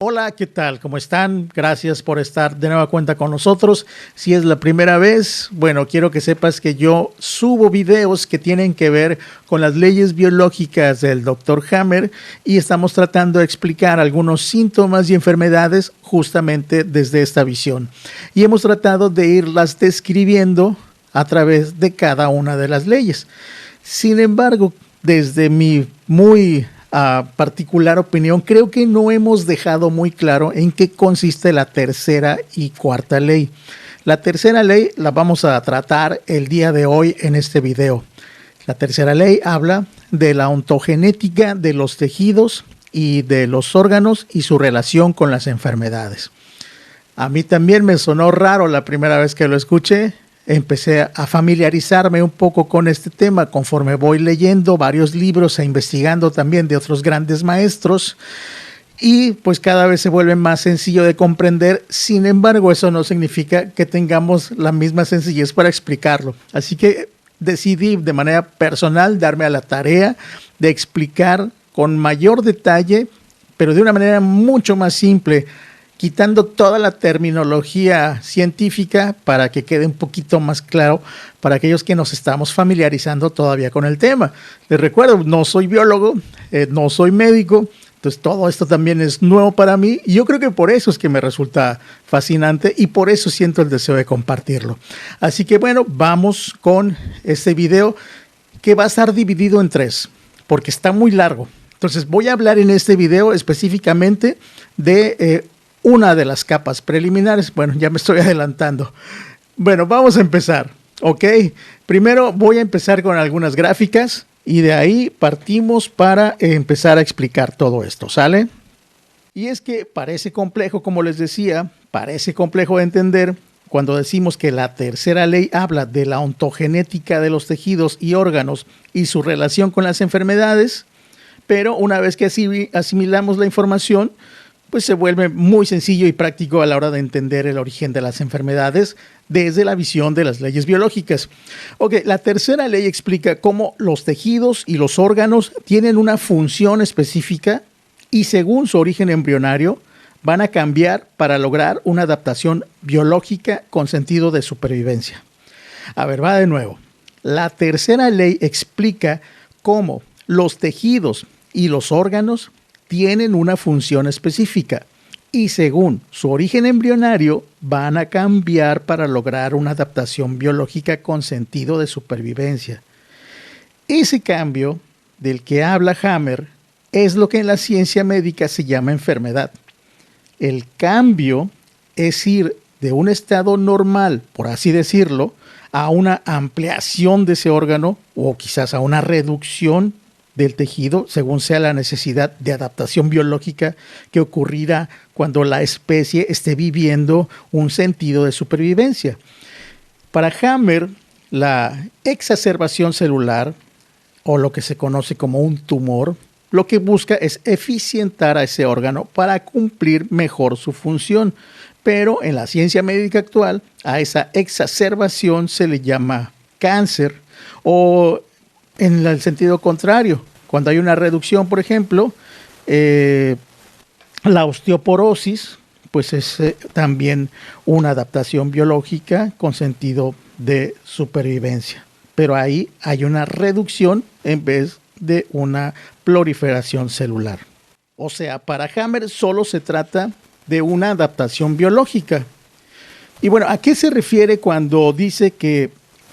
Hola, ¿qué tal? ¿Cómo están? Gracias por estar de nueva cuenta con nosotros. Si es la primera vez, bueno, quiero que sepas que yo subo videos que tienen que ver con las leyes biológicas del Dr. Hammer y estamos tratando de explicar algunos síntomas y enfermedades justamente desde esta visión. Y hemos tratado de irlas describiendo a través de cada una de las leyes. Sin embargo, desde mi muy particular opinión, creo que no hemos dejado muy claro en qué consiste la tercera y cuarta ley. La tercera ley la vamos a tratar el día de hoy en este video. La tercera ley habla de la ontogenética de los tejidos y de los órganos y su relación con las enfermedades. A mí también me sonó raro la primera vez que lo escuché. Empecé a familiarizarme un poco con este tema conforme voy leyendo varios libros e investigando también de otros grandes maestros y pues cada vez se vuelve más sencillo de comprender. Sin embargo, eso no significa que tengamos la misma sencillez para explicarlo. Así que decidí de manera personal darme a la tarea de explicar con mayor detalle, pero de una manera mucho más simple, quitando toda la terminología científica para que quede un poquito más claro para aquellos que nos estamos familiarizando todavía con el tema. Les recuerdo, no soy biólogo, no soy médico, entonces todo esto también es nuevo para mí y yo creo que por eso es que me resulta fascinante y por eso siento el deseo de compartirlo. Así que bueno, vamos con este video que va a estar dividido en 3, porque está muy largo. Entonces voy a hablar en este video específicamente de una de las capas preliminares. Bueno, ya me estoy adelantando. Bueno, vamos a empezar, ¿ok? Primero voy a empezar con algunas gráficas y de ahí partimos para empezar a explicar todo esto, ¿sale? Y es que parece complejo, como les decía, parece complejo de entender cuando decimos que la tercera ley habla de la ontogenética de los tejidos y órganos y su relación con las enfermedades, pero una vez que asimilamos la información, pues se vuelve muy sencillo y práctico a la hora de entender el origen de las enfermedades desde la visión de las leyes biológicas. Ok, la tercera ley explica cómo los tejidos y los órganos tienen una función específica y según su origen embrionario van a cambiar para lograr una adaptación biológica con sentido de supervivencia. A ver, va de nuevo. La tercera ley explica cómo los tejidos y los órganos tienen una función específica y según su origen embrionario van a cambiar para lograr una adaptación biológica con sentido de supervivencia. Ese cambio del que habla Hammer es lo que en la ciencia médica se llama enfermedad. El cambio es ir de un estado normal, por así decirlo, a una ampliación de ese órgano o quizás a una reducción del tejido, según sea la necesidad de adaptación biológica que ocurrirá cuando la especie esté viviendo un sentido de supervivencia. Para Hammer, la exacerbación celular, o lo que se conoce como un tumor, lo que busca es eficientar a ese órgano para cumplir mejor su función. Pero en la ciencia médica actual, a esa exacerbación se le llama cáncer o en el sentido contrario, cuando hay una reducción, por ejemplo, la osteoporosis, pues es también una adaptación biológica con sentido de supervivencia. Pero ahí hay una reducción en vez de una proliferación celular. O sea, para Hammer solo se trata de una adaptación biológica. Y bueno, ¿a qué se refiere cuando dice que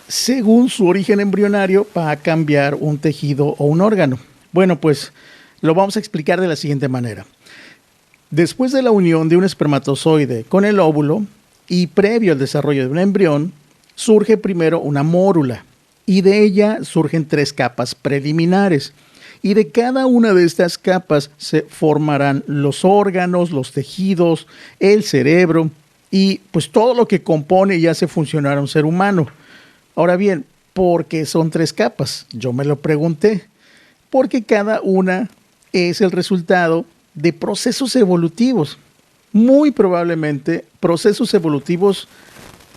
según su origen embrionario va a cambiar un tejido o un órgano? Bueno, pues lo vamos a explicar de la siguiente manera. Después de la unión de un espermatozoide con el óvulo y previo al desarrollo de un embrión, surge primero una mórula y de ella surgen 3 capas preliminares. Y de cada una de estas capas se formarán los órganos, los tejidos, el cerebro y pues todo lo que compone y hace funcionar a un ser humano. Ahora bien, ¿por qué son 3 capas? Yo me lo pregunté. Porque cada una es el resultado de procesos evolutivos. Muy probablemente procesos evolutivos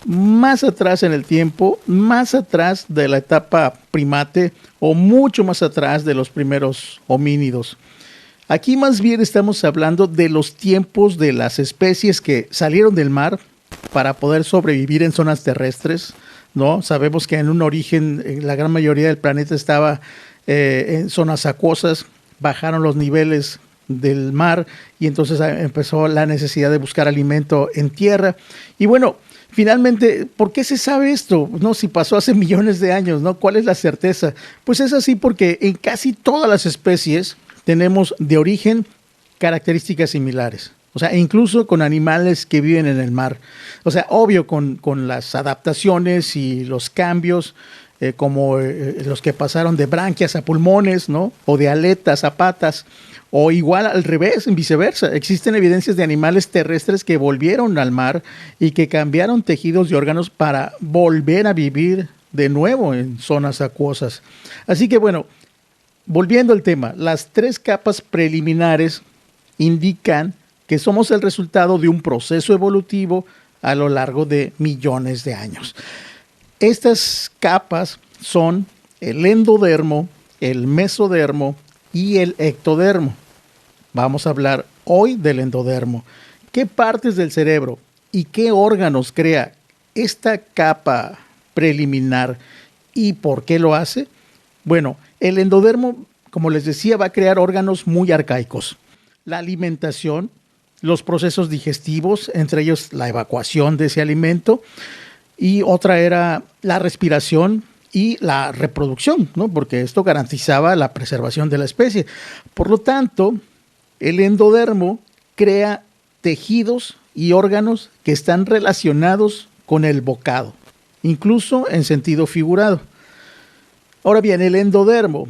más atrás en el tiempo, más atrás de la etapa primate o mucho más atrás de los primeros homínidos. Aquí más bien estamos hablando de los tiempos de las especies que salieron del mar para poder sobrevivir en zonas terrestres, ¿no? Sabemos que en un origen la gran mayoría del planeta estaba en zonas acuosas, bajaron los niveles del mar y entonces empezó la necesidad de buscar alimento en tierra. Y bueno, finalmente, ¿por qué se sabe esto? No, si pasó hace millones de años, ¿no? ¿Cuál es la certeza? Pues es así porque en casi todas las especies tenemos de origen características similares. O sea, incluso con animales que viven en el mar. O sea, obvio, con las adaptaciones y los cambios, como los que pasaron de branquias a pulmones, ¿no? O de aletas a patas. O igual al revés, en viceversa. Existen evidencias de animales terrestres que volvieron al mar y que cambiaron tejidos y órganos para volver a vivir de nuevo en zonas acuosas. Así que bueno, volviendo al tema, las 3 capas preliminares indican que somos el resultado de un proceso evolutivo a lo largo de millones de años. Estas capas son el endodermo, el mesodermo y el ectodermo. Vamos a hablar hoy del endodermo. ¿Qué partes del cerebro y qué órganos crea esta capa preliminar y por qué lo hace? Bueno, el endodermo, como les decía, va a crear órganos muy arcaicos. La alimentación, los procesos digestivos, entre ellos la evacuación de ese alimento, y otra era la respiración y la reproducción, ¿no? Porque esto garantizaba la preservación de la especie. Por lo tanto, el endodermo crea tejidos y órganos que están relacionados con el bocado, incluso en sentido figurado. Ahora bien, el endodermo,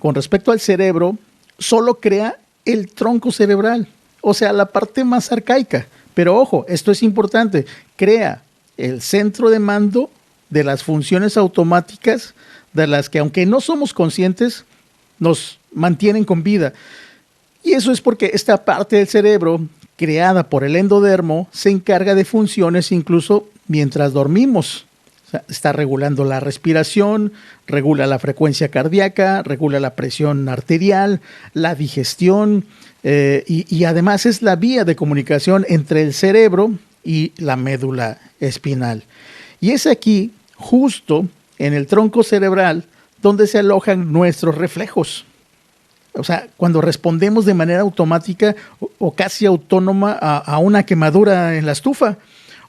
con respecto al cerebro, solo crea el tronco cerebral, o sea, la parte más arcaica. Pero ojo, esto es importante, crea el centro de mando de las funciones automáticas de las que, aunque no somos conscientes, nos mantienen con vida. Y eso es porque esta parte del cerebro, creada por el endodermo, se encarga de funciones incluso mientras dormimos. O sea, está regulando la respiración, regula la frecuencia cardíaca, regula la presión arterial, la digestión, y además es la vía de comunicación entre el cerebro y la médula espinal. Y es aquí, justo en el tronco cerebral, donde se alojan nuestros reflejos. O sea, cuando respondemos de manera automática o casi autónoma a una quemadura en la estufa,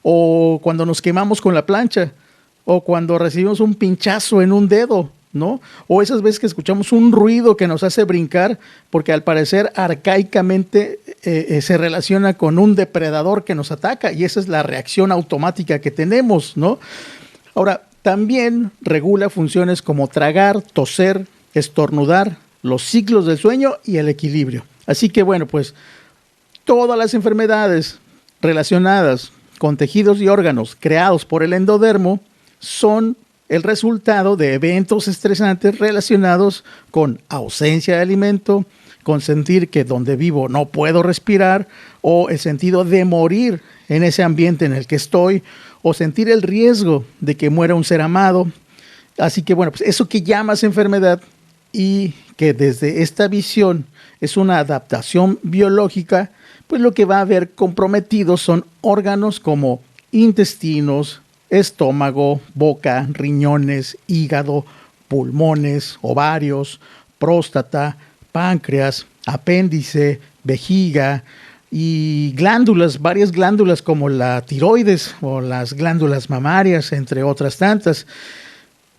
o cuando nos quemamos con la plancha, o cuando recibimos un pinchazo en un dedo, ¿no? O esas veces que escuchamos un ruido que nos hace brincar, porque al parecer arcaicamente se relaciona con un depredador que nos ataca, y esa es la reacción automática que tenemos, ¿no? Ahora, también regula funciones como tragar, toser, estornudar, los ciclos del sueño y el equilibrio. Así que bueno, pues todas las enfermedades relacionadas con tejidos y órganos creados por el endodermo son el resultado de eventos estresantes relacionados con ausencia de alimento, con sentir que donde vivo no puedo respirar, o el sentido de morir en ese ambiente en el que estoy, o sentir el riesgo de que muera un ser amado. Así que bueno, pues eso que llamas enfermedad y que desde esta visión es una adaptación biológica, pues lo que va a haber comprometidos son órganos como intestinos, estómago, boca, riñones, hígado, pulmones, ovarios, próstata, páncreas, apéndice, vejiga y glándulas, varias glándulas como la tiroides o las glándulas mamarias, entre otras tantas.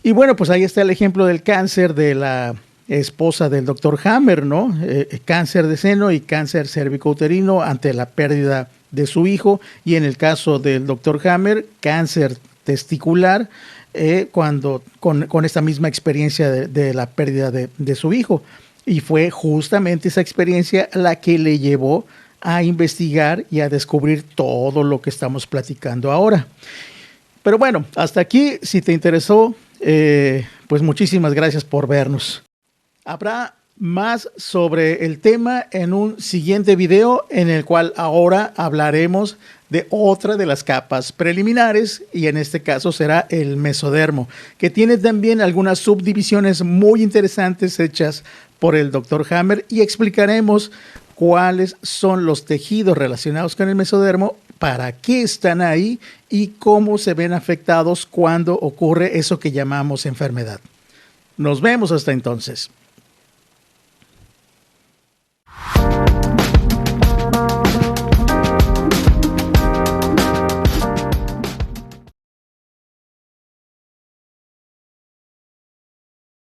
Y bueno, pues ahí está el ejemplo del cáncer de la esposa del doctor Hammer, ¿no? Cáncer de seno y cáncer cervicouterino ante la pérdida de su hijo, y en el caso del doctor Hammer, cáncer testicular, con esta misma experiencia de la pérdida de su hijo. Y fue justamente esa experiencia la que le llevó a investigar y a descubrir todo lo que estamos platicando ahora. Pero bueno, hasta aquí, si te interesó, pues muchísimas gracias por vernos. Habrá más sobre el tema en un siguiente video, en el cual ahora hablaremos de otra de las capas preliminares, y en este caso será el mesodermo, que tiene también algunas subdivisiones muy interesantes hechas por el Dr. Hammer y explicaremos cuáles son los tejidos relacionados con el mesodermo, para qué están ahí y cómo se ven afectados cuando ocurre eso que llamamos enfermedad. Nos vemos hasta entonces.